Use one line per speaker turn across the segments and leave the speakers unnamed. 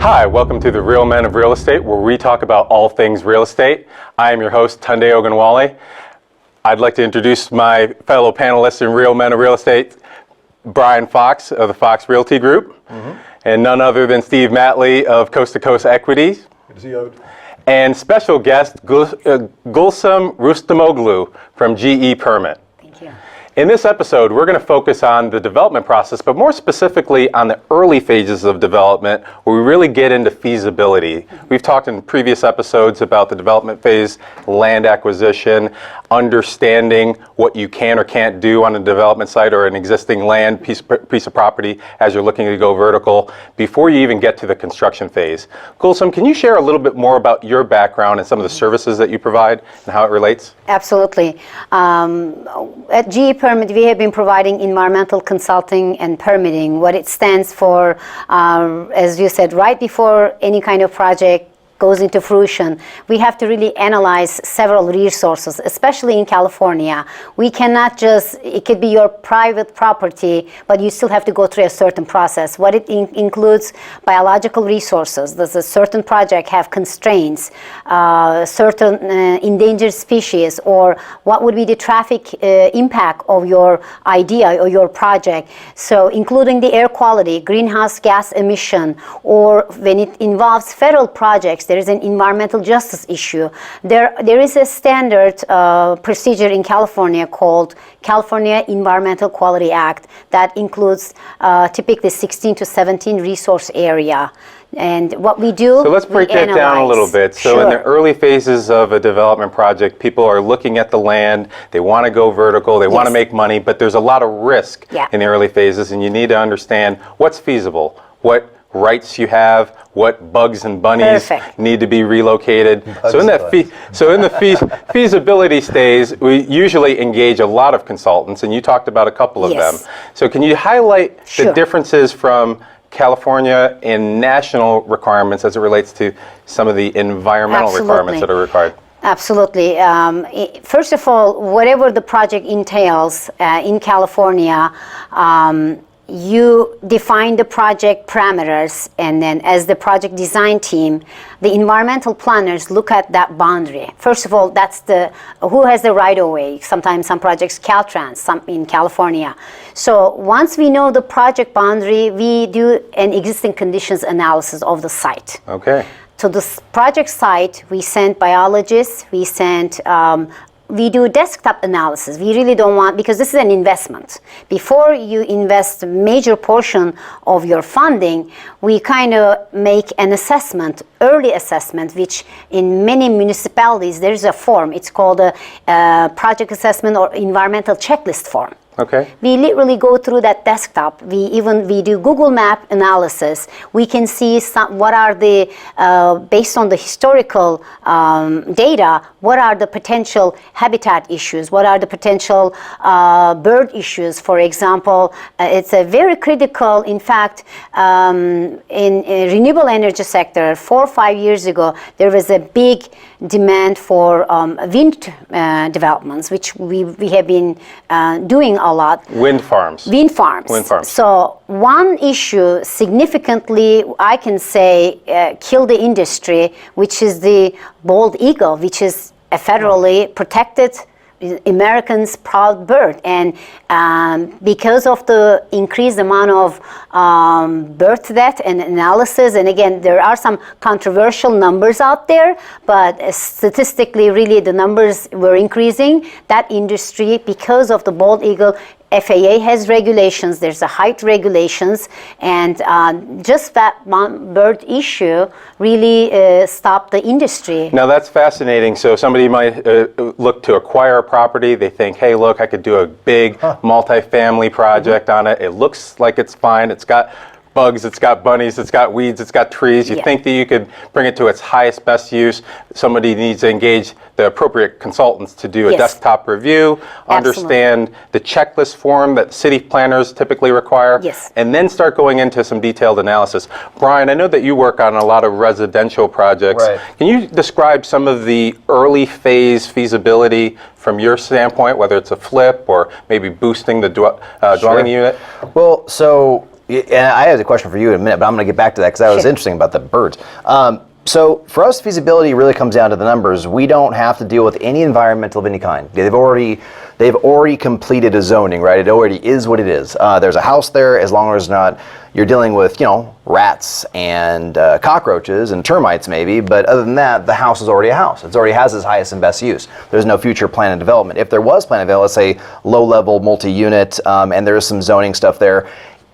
Hi, welcome to the Real Men of Real Estate, where we talk about all things real estate. I am your host, Tunde Ogunwole. I'd like to introduce my fellow panelists in Real Men of Real Estate, Brian Fox of the Fox Realty Group, and none other than Steve Matley of Coast to Coast Equities.
Good to see you.
And special guest, Gulsum Rustemoglu from GE Permit.
Thank you.
In this episode, we're going to focus on the development process, but more specifically on the early phases of development, where we really get into feasibility. We've talked in previous episodes about the development phase, land acquisition, understanding what you can or can't do on a development site or an existing land piece of property as you're looking to go vertical before you even get to the construction phase. Gulsum, can you share a little bit more about your background and some of the services that you provide and how it relates?
Absolutely. At GE Permit, we have been providing environmental consulting and permitting. What it stands for, as you said, right before any kind of project goes into fruition, we have to really analyze several resources, especially in California. We cannot just, it could be your private property, but you still have to go through a certain process. What it includes biological resources. Does a certain project have constraints, certain endangered species, or what would be the traffic impact of your idea or your project? So including the air quality, greenhouse gas emission, or when it involves federal projects, there is an environmental justice issue. There is a standard procedure in California called California Environmental Quality Act that includes typically 16 to 17 resource area. And what we do,
so let's break that down a little bit. So in the early phases of a development project, people are looking at the land, they want to go vertical, they want to make money, but there's a lot of risk in the early phases, and you need to understand what's feasible, what rights you have, what bugs and bunnies need to be relocated. So in the feasibility stage, we usually engage a lot of consultants, and you talked about a couple of them. So can you highlight the differences from California and national requirements as it relates to some of the environmental requirements that are required?
Absolutely. First of all, whatever the project entails in California, you define the project parameters, and then as the project design team, the environmental planners look at that boundary. First of all, that's who has the right of way. Sometimes some projects Caltrans, some in California. So once we know the project boundary, we do an existing conditions analysis of the site.
Okay.
To the project site, we send biologists, we do desktop analysis. We really don't want, because this is an investment. Before you invest a major portion of your funding, we kind of make an assessment, early assessment, which in many municipalities, there's a form. It's called a project assessment or environmental checklist form.
Okay.
We literally go through that desktop. We do Google Map analysis. We can see what are the, based on the historical data, what are the potential habitat issues, what are the potential bird issues. For example, it's a very critical, in fact, in renewable energy sector, 4 or 5 years ago, there was a big demand for wind developments, which we have been doing a lot.
Wind farms.
Wind farms.
Wind farms.
So one issue significantly, I can say, killed the industry, which is the bald eagle, which is a federally protected Americans' proud bird, and because of the increased amount of birth death and analysis, and again there are some controversial numbers out there, but statistically really the numbers were increasing. That industry, because of the bald eagle, FAA has regulations, there's a height regulations, and just that bird issue really stopped the industry.
Now that's fascinating. So somebody might look to acquire a property, they think, hey look, I could do a big multi-family project on it. It looks like it's fine, it's got bugs, it's got bunnies, it's got weeds, it's got trees. You think that you could bring it to its highest, best use. Somebody needs to engage the appropriate consultants to do a desktop review, understand the checklist form that city planners typically require, and then start going into some detailed analysis. Brian, I know that you work on a lot of residential projects. Can you describe some of the early phase feasibility from your standpoint, whether it's a flip or maybe boosting the dwelling unit?
Well, so And I have a question for you in a minute, but I'm going to get back to that because that was interesting about the birds. So for us, feasibility really comes down to the numbers. We don't have to deal with any environmental of any kind. They've already completed a zoning, right? It already is what it is. There's a house there, as long as not you're dealing with, rats and cockroaches and termites maybe, but other than that, the house is already a house. It already has its highest and best use. There's no future plan and development. If there was plan and development, let's say low-level multi-unit, and there is some zoning stuff there,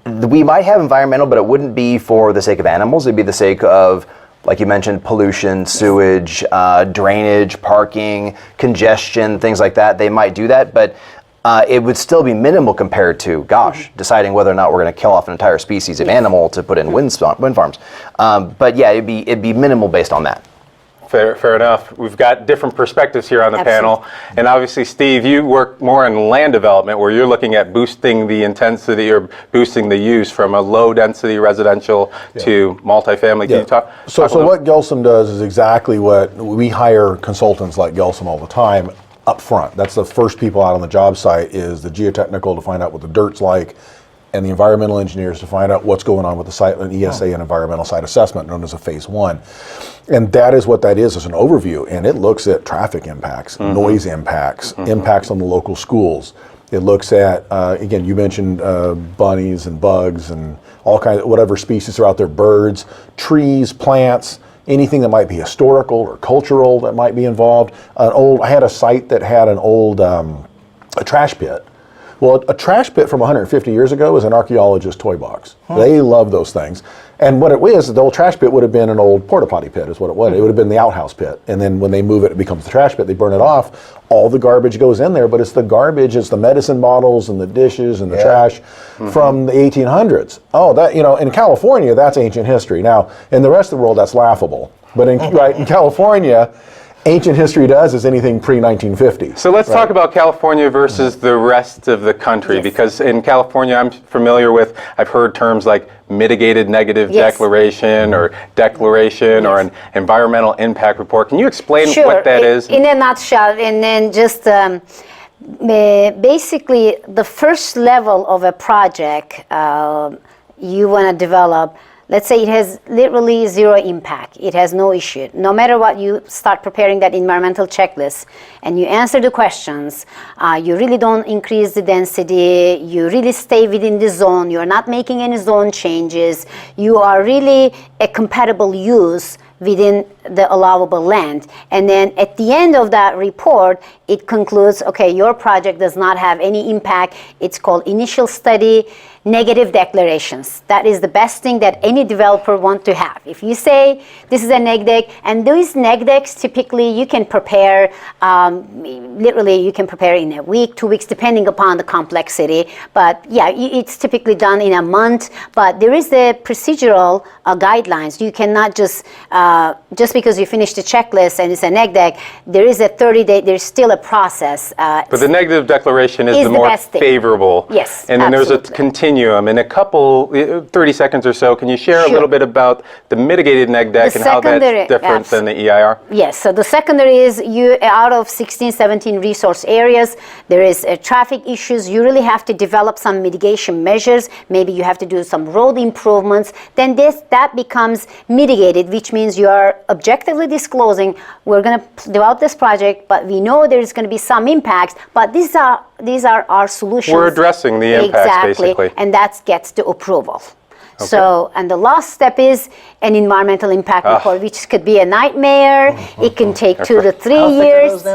we might have environmental, but it wouldn't be for the sake of animals. It'd be the sake of, like you mentioned, pollution, sewage, drainage, parking, congestion, things like that. They might do that, but it would still be minimal compared to, deciding whether or not we're going to kill off an entire species of animal to put in wind farms. But yeah, it'd be minimal based on that.
Fair enough. We've got different perspectives here on the panel. And obviously, Steve, you work more in land development where you're looking at boosting the intensity or boosting the use from a low density residential to multifamily. Can you talk
So what Gulsum does is exactly what we hire consultants like Gulsum all the time up front. That's the first people out on the job site, is the geotechnical to find out what the dirt's like, and the environmental engineers to find out what's going on with the site, an ESA, an environmental site assessment, known as a phase 1. And that is what that is, as an overview. And it looks at traffic impacts, noise impacts, impacts on the local schools. It looks at, again, you mentioned bunnies and bugs and all kinds of whatever species are out there, birds, trees, plants, anything that might be historical or cultural that might be involved. I had a site that had an old a trash pit. Well, a trash pit from 150 years ago is an archaeologist's toy box. They love those things. And what it was, the old trash pit would have been an old porta potty pit is what it was. It would have been the outhouse pit. And then when they move it, it becomes the trash pit. They burn it off. All the garbage goes in there, but it's the garbage, it's the medicine bottles and the dishes and the trash from the 1800s. Oh, that, in California, that's ancient history. Now, in the rest of the world, that's laughable. But in California, ancient history does is anything pre-1950.
So let's talk about California versus the rest of the country, because in California I'm familiar with, I've heard terms like mitigated negative declaration or declaration or an environmental impact report. Can you explain what that is?
In a nutshell, and then just basically the first level of a project you want to develop. Let's say it has literally zero impact. It has no issue. No matter what, you start preparing that environmental checklist and you answer the questions. You really don't increase the density. You really stay within the zone. You're not making any zone changes. You are really a compatible use within the allowable land. And then at the end of that report, it concludes, okay, your project does not have any impact. It's called initial study, negative declarations. That is the best thing that any developer wants to have. If you say this is a neg deck, and those neg decks typically you can prepare, literally you can prepare in a week, 2 weeks, depending upon the complexity. But yeah, it's typically done in a month. But there is the procedural guidelines. You cannot just because you finish the checklist and it's a neg deck, there is a 30-day, there's still a process.
But the negative declaration is the more favorable.
Yes,
and then
absolutely.
There's a continuum. In a couple, 30 seconds or so, can you share a little bit about the mitigated neg deck and how that's different than the EIR?
Yes, so the secondary is you out of 16, 17 resource areas, there is traffic issues. You really have to develop some mitigation measures. Maybe you have to do some road improvements. Then that becomes mitigated, which means you are objectively disclosing, we're going to develop this project, but we know there's going to be some impacts, but these are our solutions.
We're addressing the impacts, basically.
And that gets the approval. Okay. So, and the last step is an environmental impact report, which could be a nightmare. It can take 2 to 3 years.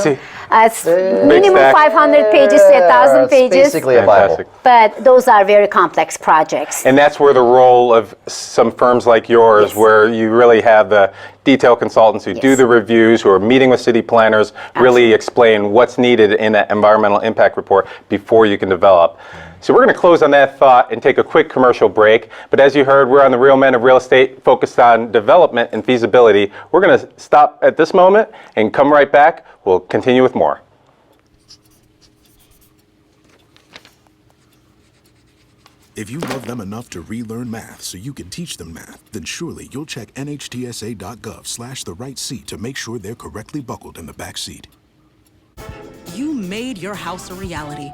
It's minimum 500 pages to 1,000 pages.
Basically a Bible.
But those are very complex projects.
And that's where the role of some firms like yours, where you really have the detail consultants who do the reviews, who are meeting with city planners, really explain what's needed in that environmental impact report before you can develop. So we're going to close on that thought and take a quick commercial break. But as you heard, we're on the Real Men of Real Estate, focused on development and feasibility. We're going to stop at this moment and come right back. We'll continue with more.
If you love them enough to relearn math so you can teach them math, then surely you'll check nhtsa.gov/the right seat to make sure they're correctly buckled in the back seat.
You made your house a reality.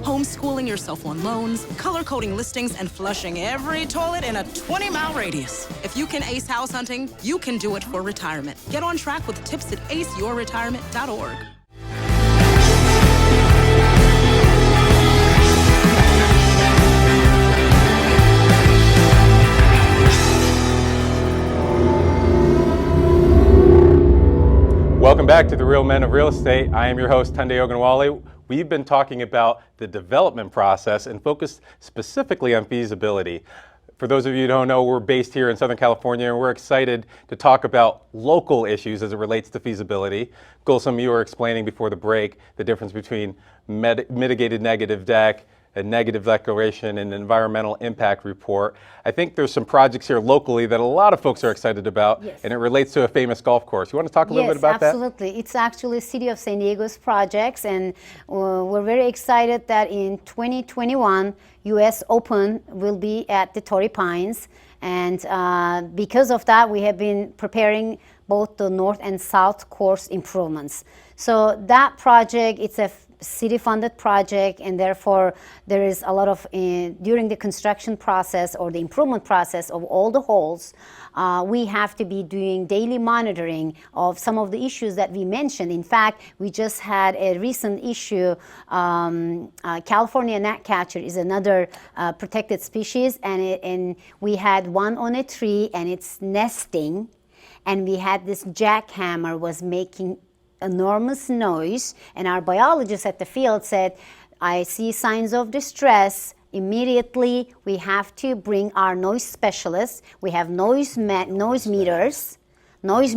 homeschooling yourself on loans, color-coding listings, and flushing every toilet in a 20-mile radius. If you can ace house hunting, you can do it for retirement. Get on track with tips at aceyourretirement.org.
Welcome back to The Real Men of Real Estate. I am your host, Tunde Ogunwole. We've been talking about the development process and focused specifically on feasibility. For those of you who don't know, we're based here in Southern California, and we're excited to talk about local issues as it relates to feasibility. Gulsum, you were explaining before the break the difference between mitigated negative deck, a negative declaration, and an environmental impact report. I think there's some projects here locally that a lot of folks are excited about,
Yes.
and it relates to a famous golf course. You want to talk a little bit about
Yes, absolutely. It's actually City of San Diego's projects, and we're very excited that in 2021, U.S. Open will be at the Torrey Pines, and because of that, we have been preparing both the north and south course improvements. So that project, it's a city-funded project, and therefore there is a lot of, during the construction process or the improvement process of all the holes, we have to be doing daily monitoring of some of the issues that we mentioned. In fact, we just had a recent issue, California gnatcatcher is another protected species, and we had one on a tree and it's nesting, and we had this jackhammer was making enormous noise, and our biologist at the field said, I see signs of distress. Immediately, we have to bring our noise specialists. We have noise meters.
Bugs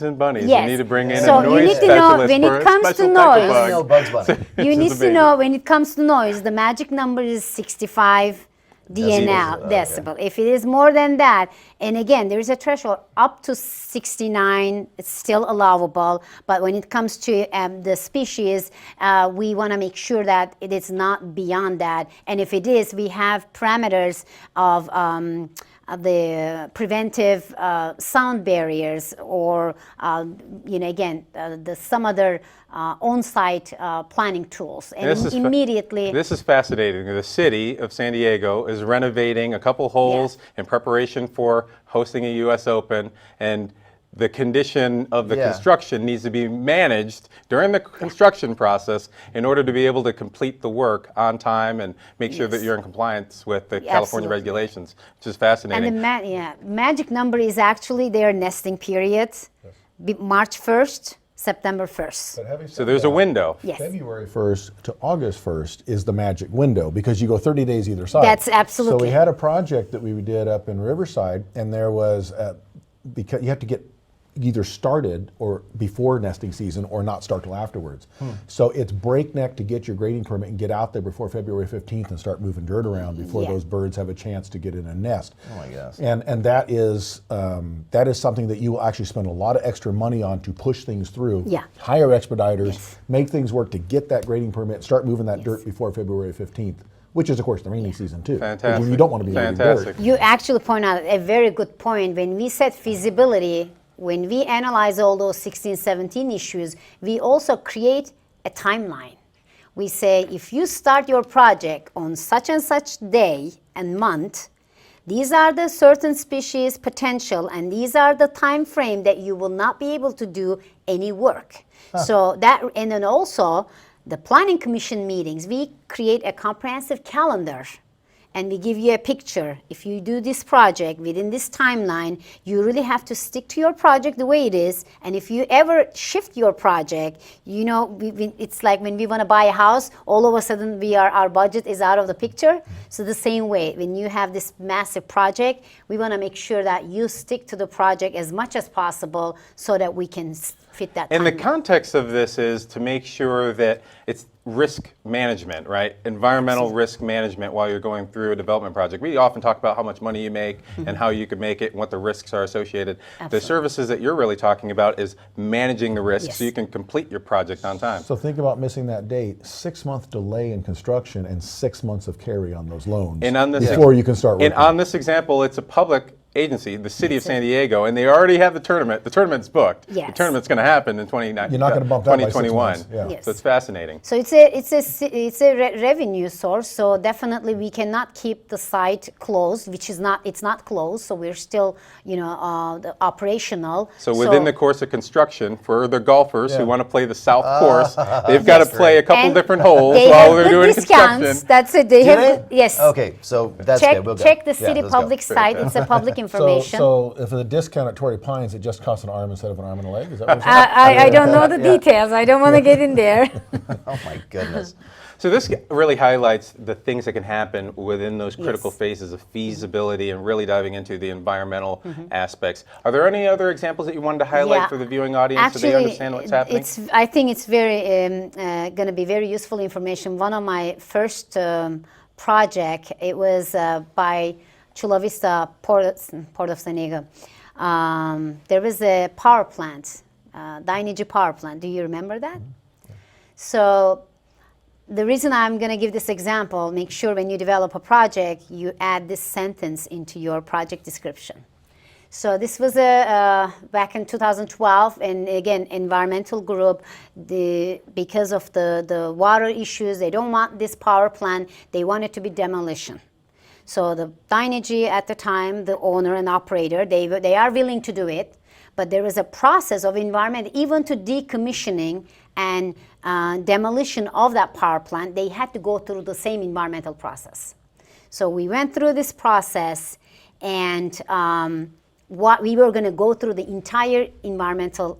and bunnies.
Yes.
You need to bring in
So
a
you
noise
need to know
specialist
when
for
it
a
comes to
special type of
noise.
bug.
No, Bugs Bunny.
You need
Just
to
a
know
baby.
when it comes to noise, the magic number is 65 decibel. If it is more than that, and again, there is a threshold up to 69, it's still allowable, but when it comes to the species, we want to make sure that it is not beyond that. And if it is, we have parameters of the preventive sound barriers, or some other on-site planning tools, and
This is
immediately.
This is fascinating. The city of San Diego is renovating a couple holes in preparation for hosting a U.S. Open, and the condition of the construction needs to be managed during the construction process in order to be able to complete the work on time and make sure that you're in compliance with the California regulations, which is fascinating.
And the magic number is actually their nesting period, March 1st, September 1st.
So there's a window.
Yes.
February 1st to August 1st is the magic window, because you go 30 days either side.
That's absolutely.
So we had a project that we did up in Riverside, and there was, because you have to get either started or before nesting season or not start till afterwards. So it's breakneck to get your grading permit and get out there before February 15th and start moving dirt around before those birds have a chance to get in a nest.
Oh my gosh.
And that is something that you will actually spend a lot of extra money on to push things through.
Yeah.
Hire expediters, make things work to get that grading permit, start moving that dirt before February 15th. Which is, of course, the rainy season too.
Fantastic.
You don't want to be moving dirt.
You actually point out a very good point. When we said feasibility, when we analyze all those 16, 17 issues, we also create a timeline. We say, if you start your project on such and such day and month, these are the certain species potential, and these are the time frame that you will not be able to do any work. So that, and then also the planning commission meetings, we create a comprehensive calendar, and we give you a picture. If you do this project within this timeline, you really have to stick to your project the way it is. And if you ever shift your project, it's like when we want to buy a house, all of a sudden our budget is out of the picture. So the same way, when you have this massive project, we want to make sure that you stick to the project as much as possible so that we can fit that
And the
timeline.
context of this is to make sure that it's risk management, right? Environmental risk management while you're going through a development project. We often talk about how much money you make and how you can make it and what the risks are associated. The services that you're really talking about is managing the risks so you can complete your project on time.
So think about missing that date, 6-month delay in construction and 6 months of carry on those loans
And on this
before you can start working.
And on this example, it's a public agency, the city of San Diego, and they already have the tournament. The tournament's booked.
Yes.
The tournament's going to happen in 2019.
You're not going to bump that by 6 months.
2021.
Yeah.
Yes.
So it's fascinating.
So it's a revenue source. So definitely we cannot keep the site closed, which is not, it's not closed. So we're still, operational.
So within the course of construction, for the golfers who
Yeah.
want to play the south course, they've got to play a couple
And
different holes
they
while
have
they're
good
doing
discounts.
construction.
That's it. They
Do
have
they?
good- yes.
Okay, so that's
Check
good. We'll go.
check the
Yeah,
city
let's go.
public site. It's a public information.
So if the discount at Torrey Pines, it just costs an arm instead of an arm and a leg? Is that what you're saying?
I don't know the details. I don't want to get in there.
Oh my goodness.
So this really highlights the things that can happen within those critical
Yes.
phases of feasibility and really diving into the environmental aspects. Are there any other examples that you wanted to highlight
Yeah.
for the viewing audience so they understand what's happening?
I think it's very going to be very useful information. One of my first project, it was by Chula Vista, Port of San Diego. There was a power plant, Dynegy power plant. Do you remember that? So the reason I'm going to give this example, make sure when you develop a project, you add this sentence into your project description. So this was back in 2012, and again, environmental group, because of the water issues, they don't want this power plant, they want it to be demolition. So the Dynegy at the time, the owner and operator, they are willing to do it, but there is a process of environment, even to decommissioning and demolition of that power plant, they had to go through the same environmental process. So we went through this process, and what we were going to go through the entire environmental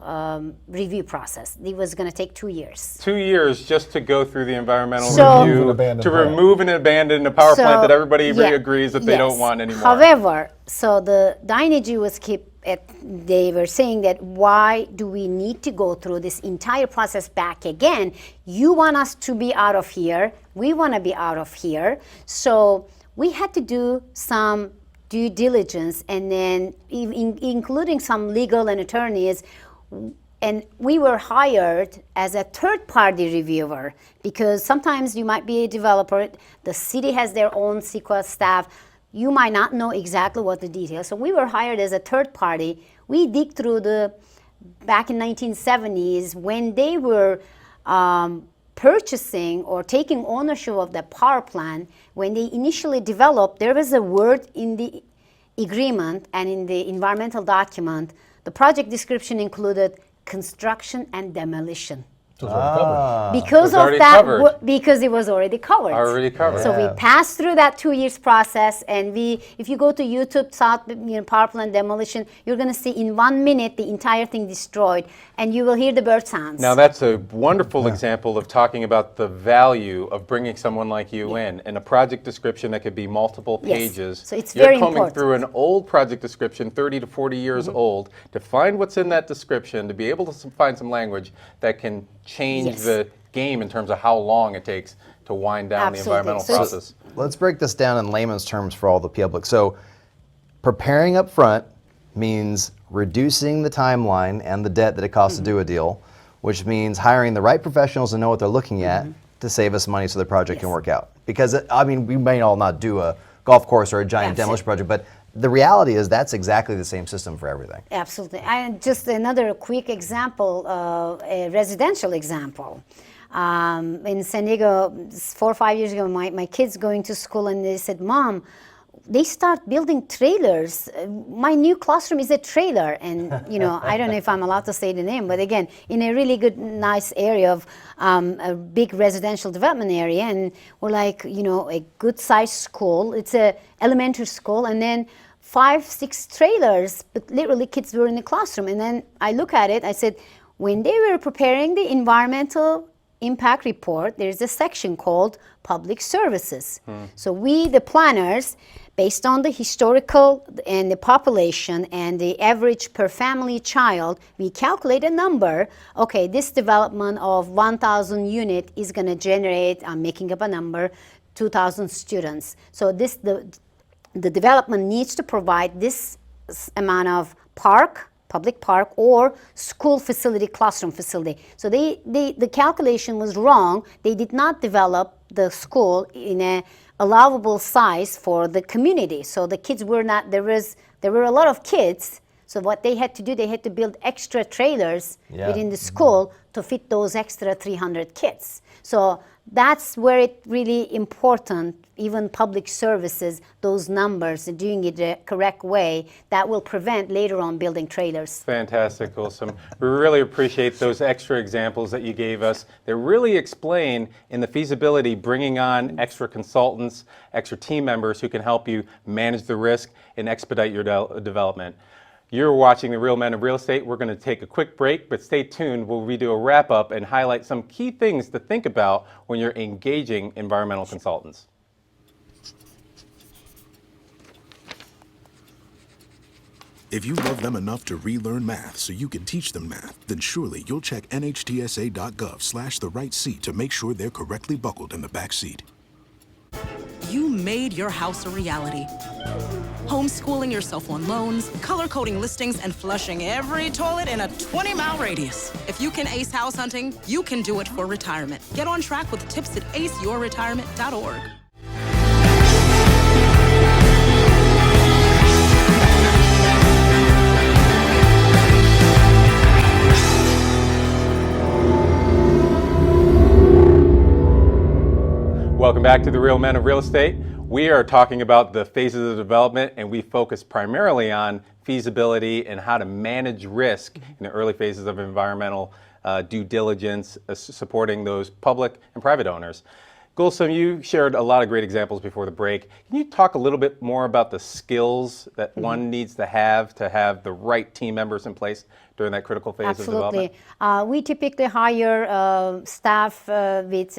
review process. It was going to take 2 years.
2 years just to go through the environmental
So-
review,
Remove and abandon
to
plant.
remove and abandon a power plant that everybody
yeah,
agrees that they don't
yes.
want anymore.
However, so the Dynegy was they were saying that why do we need to go through this entire process back again? You want us to be out of here. We want to be out of here. So we had to do some due diligence, and then including some legal and attorneys, and we were hired as a third-party reviewer, because sometimes you might be a developer, the city has their own CEQA staff, you might not know exactly what the details. So we were hired as a third party. We dig through back in 1970s, when they were purchasing or taking ownership of the power plant, when they initially developed, there was a word in the agreement and in the environmental document, the project description included construction and demolition.
So it's already covered.
Because
was
of
already
that,
covered.
because it was already covered.
Already covered.
So we passed through that 2 years process, and if you go to YouTube, power plant demolition, you're going to see in 1 minute the entire thing destroyed, and you will hear the bird sounds.
Now that's a wonderful example of talking about the value of bringing someone like you in a project description that could be multiple
Yes.
pages.
So it's
You're
very
combing
important.
through an old project description, 30 to 40 years old, to find what's in that description, to be able to find some language that can change
Yes.
the game in terms of how long it takes to wind down the
Absolutely.
environmental
So-
process.
Let's break this down in layman's terms for all the public. So preparing up front means reducing the timeline and the debt that it costs to do a deal, which means hiring the right professionals and know what they're looking at to save us money so the project can
Yes.
work out. Because, we may all not do a golf course or a giant
Absolutely.
demolition project, but the reality is that's exactly the same system for everything.
Absolutely. And just another quick example, a residential example. In San Diego, 4 or 5 years ago, my kids going to school, and they said, "Mom, they start building trailers. My new classroom is a trailer." And I don't know if I'm allowed to say the name, but again, in a really good, nice area of a big residential development area, and we're like, a good-sized school. It's a elementary school, and then 5, 6 trailers, but literally kids were in the classroom. And then I look at it, I said, when they were preparing the environmental impact report, there's a section called public services. So we, the planners, based on the historical and the population and the average per family child, we calculate a number. Okay, this development of 1,000 unit is going to generate, I'm making up a number, 2,000 students. So the development needs to provide this amount of public park or school facility, classroom facility. So the calculation was wrong. They did not develop the school in a allowable size for the community. So the kids were not, there were a lot of kids. So what they had to do, they had to build extra trailers within the school to fit those extra 300 kids. So that's where it really important, even public services, those numbers, doing it the correct way, that will prevent later on building trailers.
Fantastic, Gulsum. We really appreciate those extra examples that you gave us. They really explain in the feasibility bringing on extra consultants, extra team members who can help you manage the risk and expedite your development. You're watching The Real Men of Real Estate. We're going to take a quick break, but stay tuned. We'll redo a wrap-up and highlight some key things to think about when you're engaging environmental consultants.
If you love them enough to relearn math so you can teach them math, then surely you'll check nhtsa.gov/the right seat to make sure they're correctly buckled in the back seat.
You made your house a reality. Homeschooling yourself on loans, color-coding listings, and flushing every toilet in a 20-mile radius. If you can ace house hunting, you can do it for retirement. Get on track with tips at aceyourretirement.org.
Welcome back to The Real Men of Real Estate. We are talking about the phases of development, and we focus primarily on feasibility and how to manage risk in the early phases of environmental due diligence, supporting those public and private owners. Gulsum, you shared a lot of great examples before the break. Can you talk a little bit more about the skills that one needs to have the right team members in place during that critical phase of development?
Absolutely. We typically hire staff with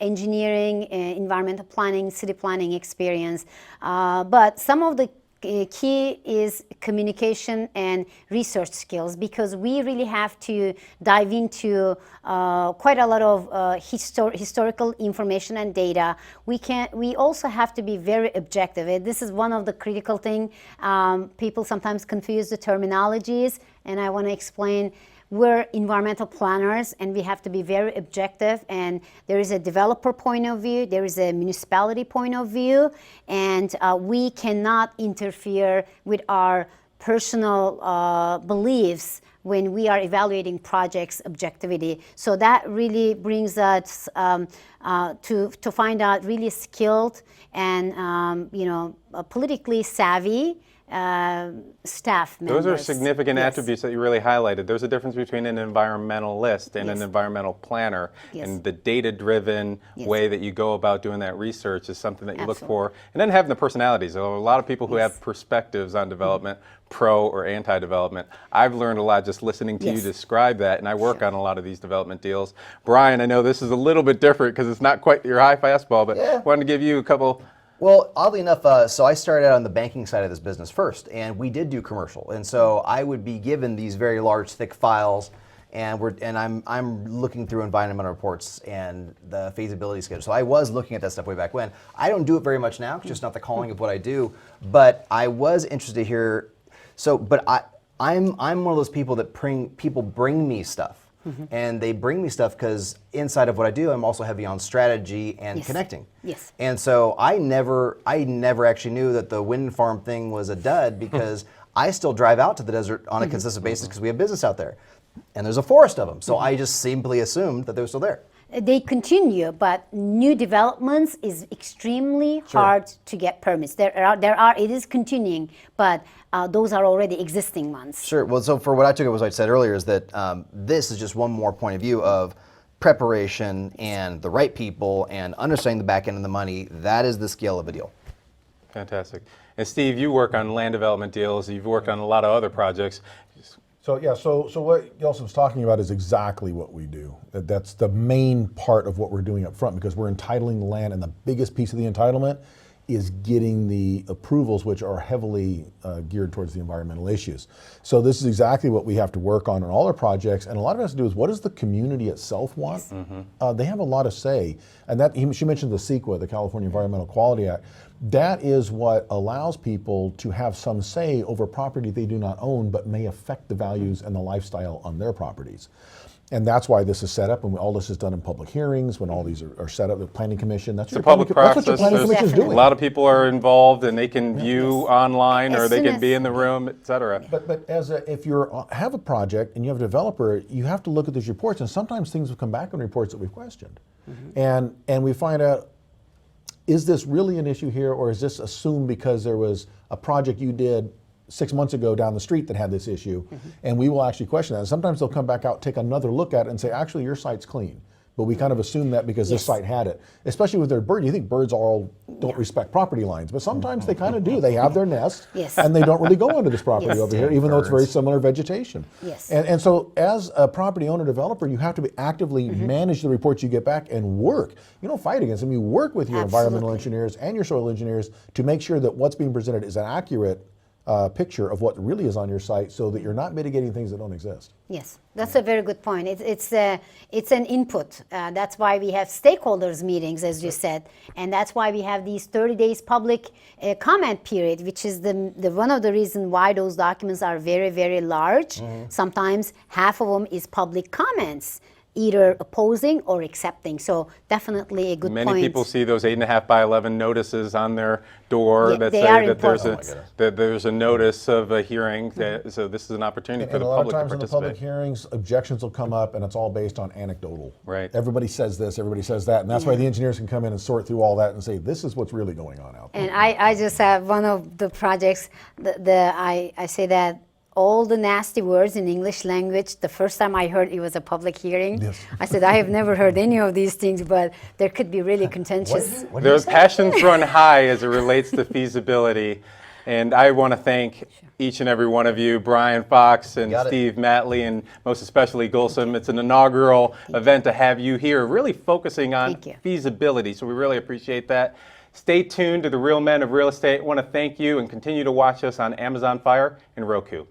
engineering, environmental planning, city planning experience. But some of the key is communication and research skills, because we really have to dive into quite a lot of historical information and data. We also have to be very objective. This is one of the critical things. People sometimes confuse the terminologies, and I want to explain. We're environmental planners, and we have to be very objective, and there is a developer point of view, there is a municipality point of view, and we cannot interfere with our personal beliefs when we are evaluating projects' objectivity. So that really brings us to find out really skilled and politically savvy staff members.
Those are significant attributes that you really highlighted. There's a difference between an environmentalist and an environmental planner, and the data-driven way that you go about doing that research is something that you look for. And then having the personalities. There are a lot of people who have perspectives on development, pro or anti-development. I've learned a lot just listening to you describe that, and I work on a lot of these development deals. Brian, I know this is a little bit different because it's not quite your high fastball, but I wanted to give you a couple.
Well, oddly enough, so I started out on the banking side of this business first, and we did do commercial. And so I would be given these very large, thick files, and I'm looking through environmental reports and the feasibility schedule. So I was looking at that stuff way back when. I don't do it very much now, it's just not the calling of what I do. But I was interested to hear. So, but I'm one of those people that people bring me stuff. And they bring me stuff because inside of what I do, I'm also heavy on strategy and connecting.
Yes.
And so I never actually knew that the wind farm thing was a dud, because I still drive out to the desert on a consistent basis because we have business out there. And there's a forest of them. So I just simply assumed that they were still there.
They continue, but new developments is extremely hard to get permits. It is continuing, but those are already existing ones.
Sure. Well, so for what I took it was, what I said earlier, is that this is just one more point of view of preparation and the right people and understanding the back end of the money. That is the scale of a deal.
Fantastic. And Steve, you work on land development deals. You've worked on a lot of other projects.
So what Gulsum's talking about is exactly what we do. That's the main part of what we're doing up front, because we're entitling the land, and the biggest piece of the entitlement is getting the approvals, which are heavily geared towards the environmental issues. So this is exactly what we have to work on in all our projects, and a lot of it has to do with what does the community itself want. They have a lot of say, and she mentioned the CEQA, the California Environmental Quality Act. That is what allows people to have some say over property they do not own, but may affect the values and the lifestyle on their properties. And that's why this is set up, and all this is done in public hearings, when all these are set up, the planning commission, that's
It's a
what your
public
planning, that's what your
process.
planning commission is
A
doing.
lot of people are involved, and they can view online, or
As
they
soon
can
as-
be in the room, et cetera.
But if you have a project and you have a developer, you have to look at these reports, and sometimes things will come back in reports that we've questioned. And we find out, is this really an issue here, or is this assumed because there was a project you did 6 months ago down the street that had this issue? And we will actually question that. And sometimes they'll come back out, take another look at it and say, actually, your site's clean. But we kind of assume that because this site had it. Especially with their bird, you think birds all don't respect property lines, but sometimes they kind of do. They have their nest,
Yes.
and they don't really go into this property
Yes.
over here, even though it's very similar vegetation.
Yes.
And so as a property owner developer, you have to be actively manage the reports you get back and work. You don't fight against them. You work with your environmental
Absolutely.
engineers and your soil engineers to make sure that what's being presented is an accurate picture of what really is on your site, so that you're not mitigating things that don't exist.
Yes, that's a very good point. It's an input. That's why we have stakeholders meetings, as you said, and that's why we have these 30 days public comment period, which is the one of the reasons why those documents are very, very large. Sometimes half of them is public comments, either opposing or accepting. So definitely a good point.
Many people see those 8.5 by 11 notices on their door
Yeah,
that
they
say
are
that there's
important.
that there's a notice of a hearing. So this is an opportunity for
And
the
a lot of
public to
times in the public
participate.
hearings, objections will come up, and it's all based on anecdotal.
Right.
Everybody says this, everybody says that, and that's why the engineers can come in and sort through all that and say, this is what's really going on out there.
And I just have one of the projects, I say that all the nasty words in English language, the first time I heard it was a public hearing,
Yes.
I said, I have never heard any of these things, but there could be really contentious.
Their passions run high as it relates to feasibility. And I want to thank each and every one of you, Brian Fox and
Got it.
Steve Matley, and most especially Gulsum. It's an inaugural event to have you here, really focusing on
Thank you.
feasibility. So we really appreciate that. Stay tuned to the Real Men of Real Estate. I want to thank you, and continue to watch us on Amazon Fire and Roku.